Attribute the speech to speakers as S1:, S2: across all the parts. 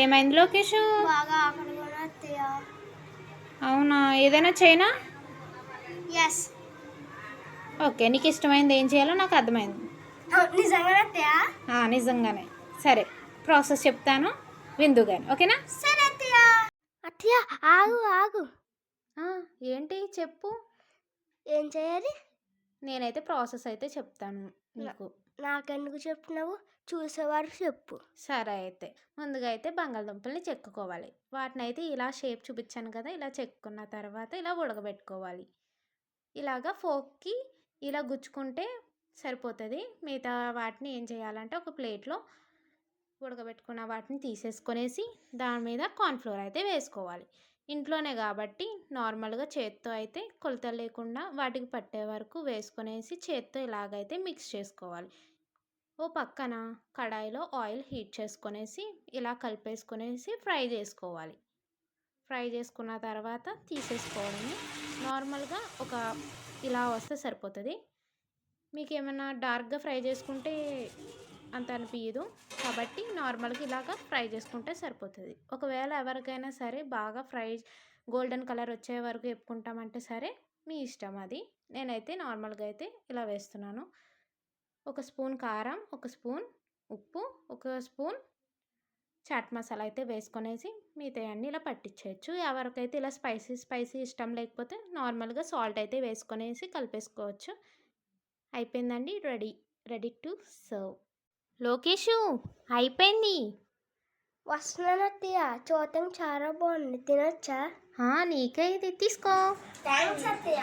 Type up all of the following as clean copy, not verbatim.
S1: ఏమైంది లోకేష్?
S2: బాగా ఆకలి కూడా అత్తయ్య.
S1: అవునా, ఏదైనా చైనా?
S2: ఎస్.
S1: ఓకే, నీకు ఇష్టమైంది ఏం చేయాలో నాకు అర్థమైంది.
S2: నిజంగా అత్తయ్య?
S1: నిజంగానే. సరే, ప్రాసెస్ చెప్తాను విందుగాని, ఓకేనా?
S2: సరే అత్తయ్య. అత్తయ్య ఆగు ఆగు.
S1: ఏంటి చెప్పు.
S2: ఏం చేయాలి?
S1: నేనైతే ప్రాసెస్ అయితే చెప్తాను నీకు.
S2: నాకెందుకు చెప్తున్నావు? చూసేవారు చెప్పు.
S1: సరే అయితే ముందుగా అయితే బంగాళదుంపల్ని చెక్కుకోవాలి. వాటిని అయితే ఇలా షేప్ చూపించాను కదా, ఇలా చెక్కున్న తర్వాత ఇలా ఉడకబెట్టుకోవాలి. ఇలాగా ఫోక్కి ఇలా గుచ్చుకుంటే సరిపోతుంది. మిగతా వాటిని ఏం చేయాలంటే ఒక ప్లేట్లో ఉడకబెట్టుకున్న వాటిని తీసేసుకొనేసి దాని మీద కార్న్ఫ్లోర్ అయితే వేసుకోవాలి. ఇంట్లోనే కాబట్టి నార్మల్గా చేత్తో అయితే కొలతలు లేకుండా వాటికి పట్టే వరకు వేసుకొనేసి చేత్తో ఇలాగైతే మిక్స్ చేసుకోవాలి. ఓ పక్కన కడాయిలో ఆయిల్ హీట్ చేసుకొనేసి ఇలా కలిపేసుకొనేసి ఫ్రై చేసుకోవాలి. ఫ్రై చేసుకున్న తర్వాత తీసేసుకోవడమే. నార్మల్గా ఒక ఇలా వస్తే సరిపోతుంది. మీకు ఏమైనా డార్క్గా ఫ్రై చేసుకుంటే అంత అనిపించదు కాబట్టి నార్మల్గా ఇలాగా ఫ్రై చేసుకుంటే సరిపోతుంది. ఒకవేళ ఎవరికైనా సరే బాగా ఫ్రై గోల్డెన్ కలర్ వచ్చే వరకు వేపుకుంటామంటే సరే, మీ ఇష్టం అది. నేనైతే నార్మల్గా అయితే ఇలా వేస్తున్నాను. ఒక స్పూన్ కారం, ఒక స్పూన్ ఉప్పు, ఒక స్పూన్ చాట్ మసాలా అయితే వేసుకొనేసి మిగతా అన్నీ ఇలా పట్టించేయచ్చు. ఎవరికైతే ఇలా స్పైసీ ఇష్టం లేకపోతే నార్మల్గా సాల్ట్ అయితే వేసుకొనేసి కలిపేసుకోవచ్చు. అయిపోయిందండి, రెడీ టు సర్వ్. లోకేషు అయిపోయింది.
S2: వస్తున్నాను అత్తయ్య. చూడటం చాలా బాగుంది, తినొచ్చా?
S1: నీకే ఇది తీసుకో.
S2: థ్యాంక్స్ అత్తయ్య.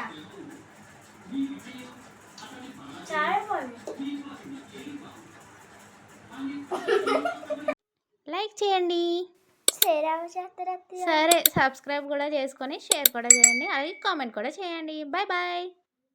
S2: చాలా బాగుంది.
S1: లైక్ చేయండి.
S2: చేస్తారు అత్తయ్య.
S1: సరే, సబ్స్క్రైబ్ కూడా చేసుకొని షేర్ కూడా చేయండి, అలాగే కామెంట్ కూడా చేయండి. Bye bye.